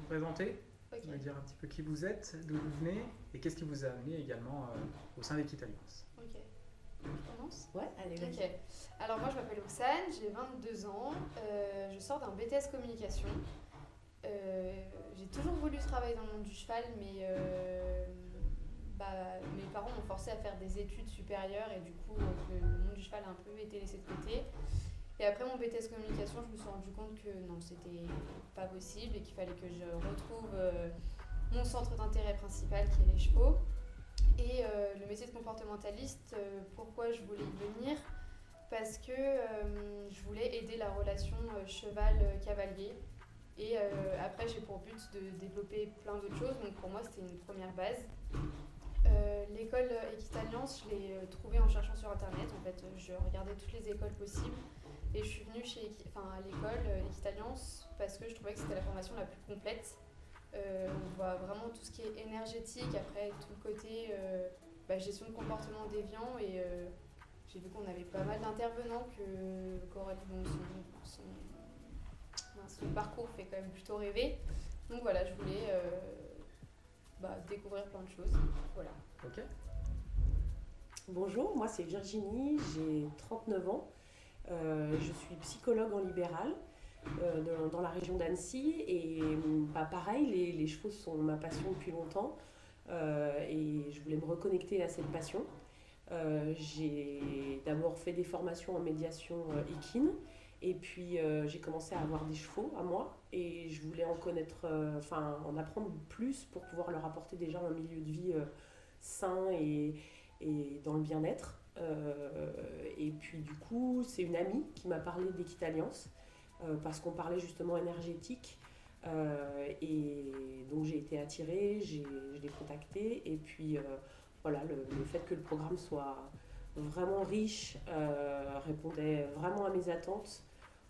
présenter, Ok. me dire un petit peu qui vous êtes, d'où vous venez et qu'est-ce qui vous a amené également au sein d'Equitalliance. Ok. Je commence. Ouais, allez, vas-y. Ok. Alors moi je m'appelle Oxane, j'ai 22 ans, je sors d'un BTS communication. J'ai toujours voulu travailler dans le monde du cheval, mais mes parents m'ont forcé à faire des études supérieures et du coup le monde du cheval a un peu été laissé de côté. Et après mon BTS communication, je me suis rendu compte que non, c'était pas possible et qu'il fallait que je retrouve mon centre d'intérêt principal qui est les chevaux. Et le métier de comportementaliste, pourquoi je voulais y venir? Parce que je voulais aider la relation cheval-cavalier. Et après, j'ai pour but de développer plein d'autres choses. Donc pour moi, c'était une première base. L'école Equitalliance, je l'ai trouvée en cherchant sur Internet. En fait, je regardais toutes les écoles possibles. Et je suis venue à l'école Equitalliance parce que je trouvais que c'était la formation la plus complète. On voit vraiment tout ce qui est énergétique, après tout le côté gestion de comportement déviant. Et j'ai vu qu'on avait pas mal d'intervenants son parcours fait quand même plutôt rêver. Donc voilà, je voulais découvrir plein de choses. Voilà. Ok. Bonjour, moi c'est Virginie, j'ai 39 ans. Je suis psychologue en libéral dans la région d'Annecy et pareil, les chevaux sont ma passion depuis longtemps et je voulais me reconnecter à cette passion. J'ai d'abord fait des formations en médiation équine et puis j'ai commencé à avoir des chevaux à moi et je voulais en connaître, en apprendre plus pour pouvoir leur apporter déjà un milieu de vie sain et dans le bien-être. Et puis du coup, c'est une amie qui m'a parlé d'Equitalliance parce qu'on parlait justement énergétique. Et donc j'ai été attirée, je l'ai contactée et puis voilà, le fait que le programme soit vraiment riche répondait vraiment à mes attentes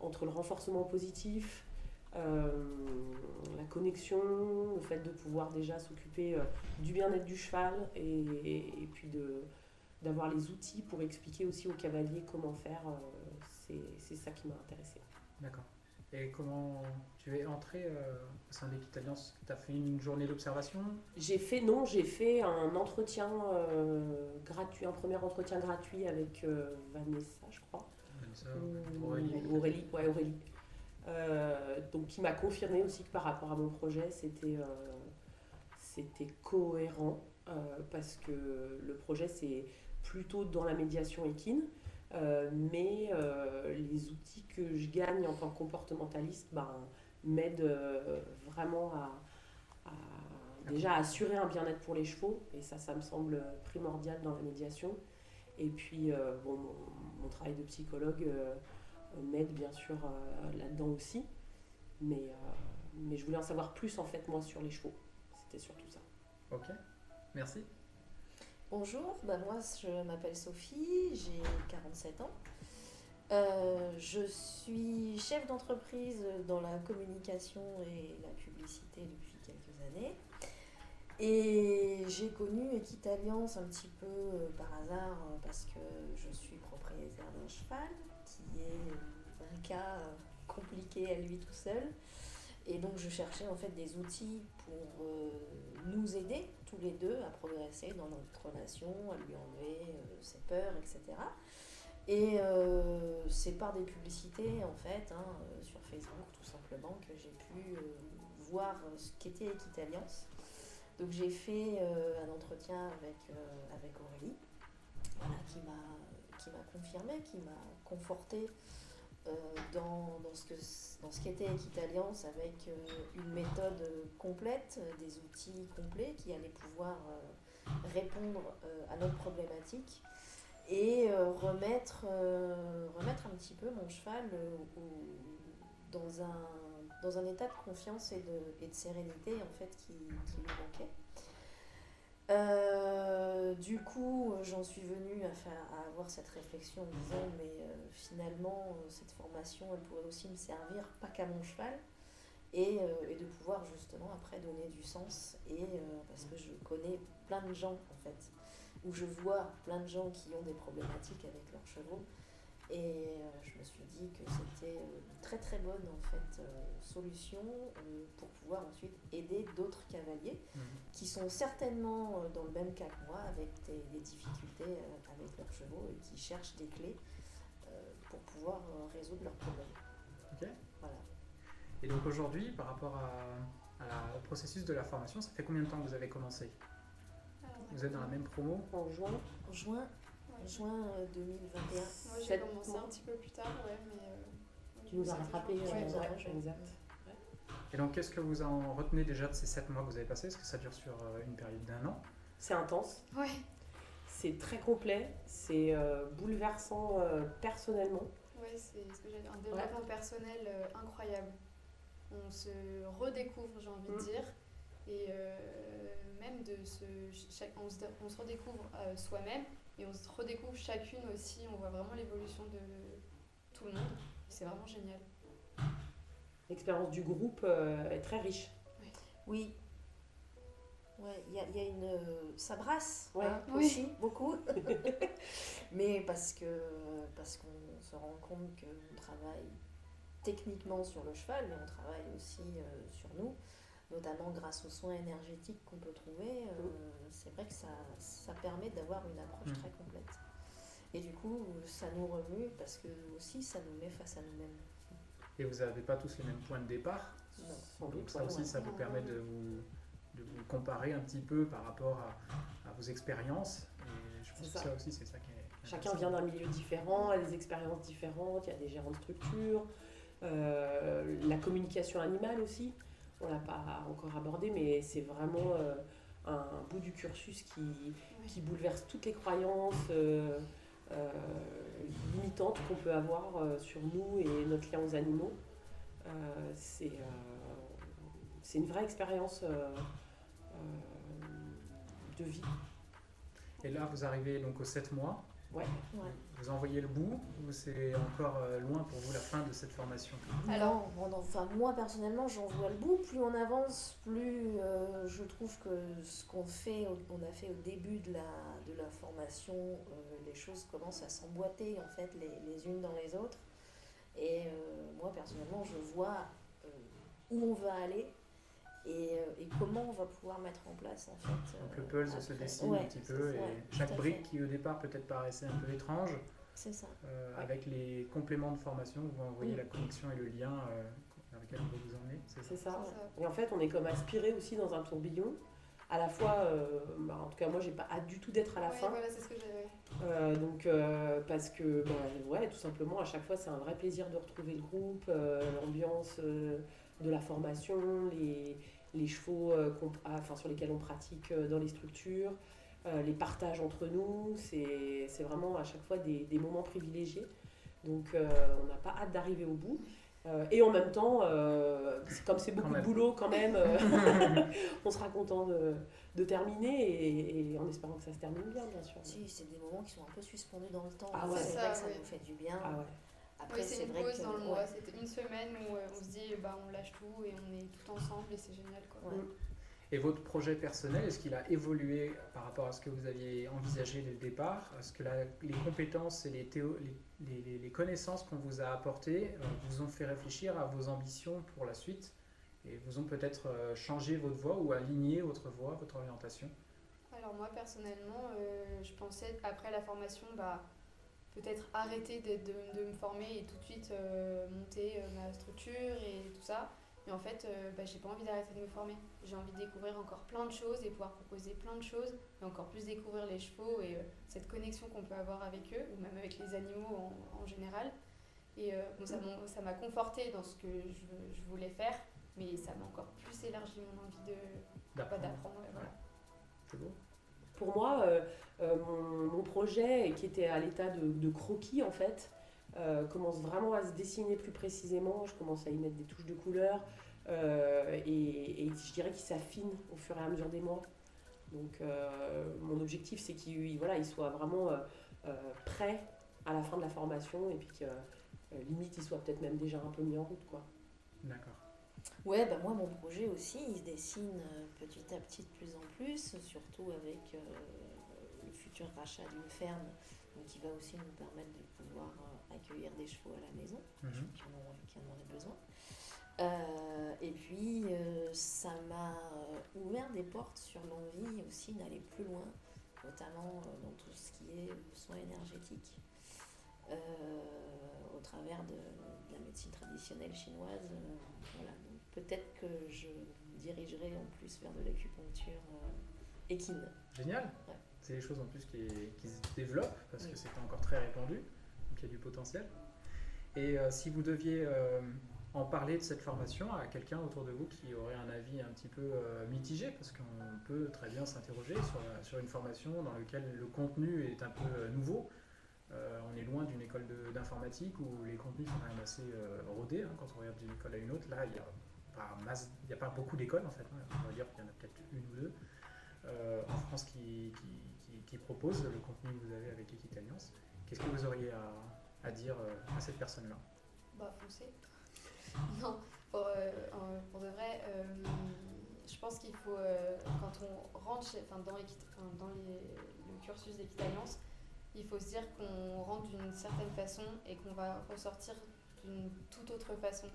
entre le renforcement positif, la connexion, le fait de pouvoir déjà s'occuper du bien-être du cheval et puis d'avoir les outils pour expliquer aussi aux cavaliers comment faire, c'est ça qui m'a intéressée. D'accord. Et comment tu es entré au sein d'Equitalliance? Tu as fait une journée d'observation? J'ai fait un entretien gratuit, un premier entretien gratuit avec Vanessa, je crois. Vanessa, Aurélie, ouais, Aurélie. Donc qui m'a confirmé aussi que par rapport à mon projet, c'était cohérent parce que le projet c'est plutôt dans la médiation équine, mais les outils que je gagne en tant que comportementaliste m'aident vraiment déjà à assurer un bien-être pour les chevaux, et ça me semble primordial dans la médiation. Et puis mon travail de psychologue m'aide bien sûr là-dedans aussi, mais je voulais en savoir plus en fait moi sur les chevaux, c'était surtout ça. Ok, merci. Bonjour, moi je m'appelle Sophie, j'ai 47 ans. Je suis chef d'entreprise dans la communication et la publicité depuis quelques années. Et j'ai connu Equitalliance un petit peu par hasard parce que je suis propriétaire d'un cheval qui est un cas compliqué à lui tout seul. Et donc je cherchais en fait des outils pour nous aider tous les deux à progresser dans notre relation, à lui enlever ses peurs, etc. Et c'est par des publicités en fait, sur Facebook tout simplement, que j'ai pu voir ce qu'était Equitalliance. Donc j'ai fait un entretien avec Aurélie, voilà, qui m'a confirmé, qui m'a conforté dans ce qu'était Equitalliance, avec une méthode complète, des outils complets qui allaient pouvoir répondre à notre problématique et remettre un petit peu mon cheval dans un état de confiance et de sérénité en fait qui lui manquait. Du coup, j'en suis venue à avoir cette réflexion en me disant mais finalement cette formation elle pourrait aussi me servir pas qu'à mon cheval et de pouvoir justement après donner du sens parce que je connais plein de gens en fait, où je vois plein de gens qui ont des problématiques avec leurs chevaux Et je me suis dit que c'était une très très bonne en fait, solution pour pouvoir ensuite aider d'autres cavaliers qui sont certainement dans le même cas que moi, avec des difficultés avec leurs chevaux et qui cherchent des clés pour pouvoir résoudre leurs problèmes. Ok. Voilà. Et donc aujourd'hui, par rapport au processus de la formation, ça fait combien de temps que vous avez commencé? Alors, Vous êtes dans la même promo? En juin, En juin, ouais. juin 2021. Moi, j'ai 7 commencé mois. un petit peu plus tard, ouais, mais. Tu nous as c'était rattrapé. juin. Ouais, Ouais, exact. Et donc qu'est-ce que vous en retenez déjà de ces 7 mois que vous avez passés? Est-ce que ça dure sur une période d'1 an? C'est intense, Ouais. c'est très complet, c'est bouleversant personnellement. Ouais, c'est ce que j'ai dit. Un développement personnel incroyable. On se redécouvre, j'ai envie de dire. Et même on se redécouvre soi-même et on se redécouvre chacune aussi. On voit vraiment l'évolution de tout le monde. C'est vraiment génial. L'expérience du groupe est très riche. Oui. Ouais, il y a une. Ça brasse Ouais. Oui. aussi, beaucoup. Mais parce qu'on se rend compte qu'on travaille techniquement sur le cheval, mais on travaille aussi sur nous, notamment grâce aux soins énergétiques qu'on peut trouver. C'est vrai que ça permet d'avoir une approche très complète. Et du coup, ça nous remue parce que aussi ça nous met face à nous-mêmes. Et vous n'avez pas tous les mêmes points de départ? Non. Sans Donc doute, ça ouais, aussi, ouais. ça vous permet de vous comparer un petit peu par rapport à vos expériences. Et je pense C'est que ça. ça aussi, c'est ça qui est Chacun intéressant. vient d'un milieu différent, a des expériences différentes, il y a des gérants de structure, la communication animale aussi, on ne l'a pas encore abordé, mais c'est vraiment un bout du cursus qui bouleverse toutes les croyances limitantes qu'on peut avoir sur nous et notre lien aux animaux. C'est une vraie expérience de vie. Et là, vous arrivez donc aux 7 mois. Ouais. Ouais. Vous envoyez le bout ou c'est encore loin pour vous la fin de cette formation? Alors, enfin, moi personnellement, j'en vois le bout. Plus on avance, plus je trouve que ce qu'on a fait au début de la formation, les choses commencent à s'emboîter en fait les unes dans les autres. Et moi personnellement, je vois où on va aller et comment on va pouvoir mettre en place en fait. Donc le puzzle se après. dessine Ouais, un petit c'est peu ça, et ouais, chaque tout à brique fait. qui au départ peut-être paraissait un peu étrange, C'est ça. avec les compléments de formation, vous envoyez Mm. la connexion et le lien vers lequel on va vous emmener. C'est ça. C'est ça. C'est ça. Et en fait, on est comme aspiré aussi dans un tourbillon. À la fois, en tout cas, moi, j'ai pas hâte du tout d'être à la Ouais, fin. voilà, c'est ce que j'avais. Donc, parce que, ouais, tout simplement, à chaque fois, c'est un vrai plaisir de retrouver le groupe, l'ambiance de la formation, les chevaux sur lesquels on pratique dans les structures, les partages entre nous. C'est vraiment à chaque fois des moments privilégiés. Donc, on n'a pas hâte d'arriver au bout. Et en même temps, comme c'est beaucoup de boulot quand même, on sera content de terminer et en espérant que ça se termine bien, bien sûr. Si, c'est des moments qui sont un peu suspendus dans le temps. Ah ouais. C'est vrai que ça ouais. nous fait du bien. Ah ouais. Après, Oui, c'est une vrai pause que dans le mois. ouais. C'était une semaine où on se dit on lâche tout et on est tout ensemble et c'est génial quoi. Ouais. Et votre projet personnel, est-ce qu'il a évolué par rapport à ce que vous aviez envisagé dès le départ? Est-ce que les compétences et les connaissances qu'on vous a apportées vous ont fait réfléchir à vos ambitions pour la suite et vous ont peut-être changé votre voie ou aligné votre voie, votre orientation? Alors moi personnellement, je pensais après la formation peut-être arrêter de me former et tout de suite monter ma structure et tout ça. Mais en fait, j'ai pas envie d'arrêter de me former. J'ai envie de découvrir encore plein de choses et pouvoir proposer plein de choses et encore plus découvrir les chevaux et cette connexion qu'on peut avoir avec eux ou même avec les animaux en général. Et ça m'a confortée dans ce que je voulais faire, mais ça m'a encore plus élargi mon envie d'apprendre. Ouais, voilà. C'est beau. Pour moi, mon projet, qui était à l'état de croquis en fait, commence vraiment à se dessiner plus précisément. Je commence à y mettre des touches de couleur et je dirais qu'il s'affine au fur et à mesure des mois. Donc mon objectif, c'est qu'il soit vraiment prêt à la fin de la formation et puis que limite il soit peut-être même déjà un peu mis en route, quoi. D'accord. Ouais, moi mon projet aussi, il se dessine petit à petit de plus en plus, surtout avec le futur rachat d'une ferme, donc qui va aussi nous permettre de pouvoir accueillir des chevaux à la maison, qui en auraient besoin. Et puis ça m'a ouvert des portes sur l'envie aussi d'aller plus loin, notamment dans tout ce qui est soins énergétiques, au travers de la médecine traditionnelle chinoise. Voilà. Donc peut-être que je dirigerai en plus vers de l'acupuncture équine. Génial. Ouais. C'est des choses en plus qui se développent parce que c'est pas encore très répandu, donc il y a du potentiel. Et si vous deviez en parler de cette formation à quelqu'un autour de vous qui aurait un avis un petit peu mitigé, parce qu'on peut très bien s'interroger sur une formation dans laquelle le contenu est un peu nouveau. On est loin d'une école d'informatique où les contenus sont quand même assez rodés, hein, quand on regarde d'une école à une autre. Là, il n'y a pas beaucoup d'écoles en fait, hein. On va dire qu'il y en a peut-être une ou deux en France qui proposent le contenu que vous avez avec Equitalliance. Qu'est-ce que vous auriez à dire à cette personne-là? Foncez. Non, pour de vrai, je pense qu'il faut, quand on rentre dans le cursus d'Equitalliance, il faut se dire qu'on rentre d'une certaine façon et qu'on va ressortir d'une toute autre façon,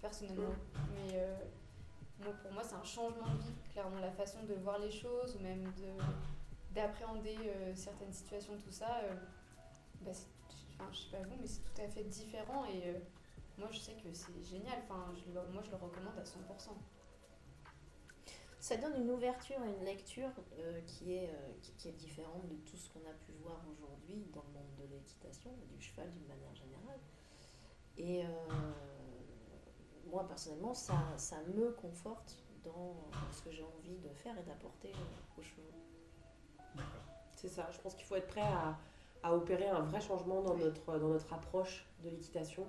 personnellement. Mais pour moi, c'est un changement de vie, clairement, la façon de voir les choses, ou même d'appréhender certaines situations, tout ça. Je sais pas vous, mais c'est tout à fait différent et moi je sais que c'est génial, moi je le recommande à 100%. Ça donne une ouverture à une lecture qui est différente de tout ce qu'on a pu voir aujourd'hui dans le monde de l'équitation, du cheval d'une manière générale. Et moi personnellement, ça me conforte dans ce que j'ai envie de faire et d'apporter aux chevaux. D'accord. C'est ça, je pense qu'il faut être prêt à opérer un vrai changement dans notre approche de l'équitation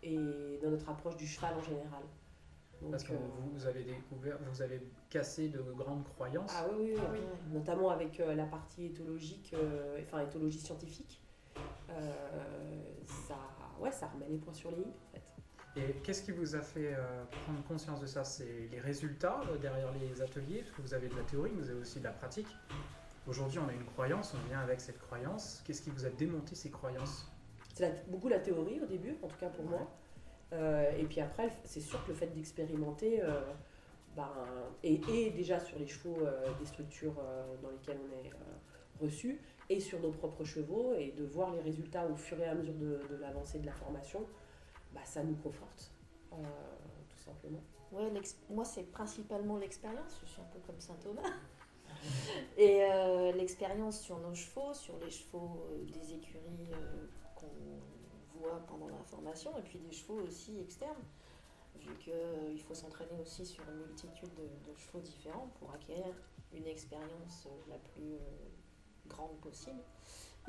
et dans notre approche du cheval en général. Donc, parce que vous avez cassé de grandes croyances. Ah oui. Notamment avec la partie éthologique, éthologie scientifique. Ça remet les points sur les i en fait. Et qu'est-ce qui vous a fait prendre conscience de ça? C'est les résultats derrière les ateliers, parce que vous avez de la théorie, mais vous avez aussi de la pratique. Aujourd'hui, on a une croyance, on vient avec cette croyance. Qu'est-ce qui vous a démonté ces croyances? C'est beaucoup la théorie au début, en tout cas pour moi. Et puis après, c'est sûr que le fait d'expérimenter, et déjà sur les chevaux des structures dans lesquelles on est reçu, et sur nos propres chevaux, et de voir les résultats au fur et à mesure de l'avancée de la formation, ça nous conforte, tout simplement. Ouais, moi c'est principalement l'expérience, je suis un peu comme Saint Thomas. Et l'expérience sur nos chevaux, sur les chevaux des écuries qu'on voit pendant la formation, et puis des chevaux aussi externes, vu qu'il faut s'entraîner aussi sur une multitude de chevaux différents pour acquérir une expérience la plus grande possible,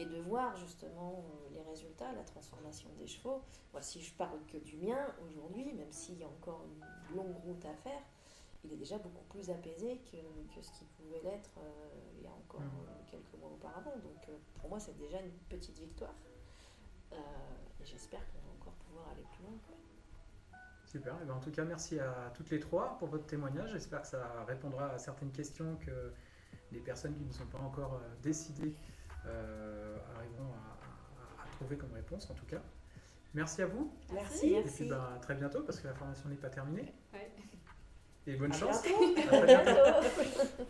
et de voir justement les résultats, la transformation des chevaux. Moi, si je parle que du mien aujourd'hui, même s'il y a encore une longue route à faire, il est déjà beaucoup plus apaisé que ce qu'il pouvait l'être il y a encore quelques mois auparavant. Donc pour moi, c'est déjà une petite victoire. Et j'espère qu'on va encore pouvoir aller plus loin, quoi. Super. Et en tout cas, merci à toutes les trois pour votre témoignage. J'espère que ça répondra à certaines questions que les personnes qui ne sont pas encore décidées arriveront à trouver comme réponse, en tout cas. Merci à vous. Merci. Et puis à très bientôt, parce que la formation n'est pas terminée. Ouais. Et bonne À chance. bientôt. À très bientôt. Bientôt.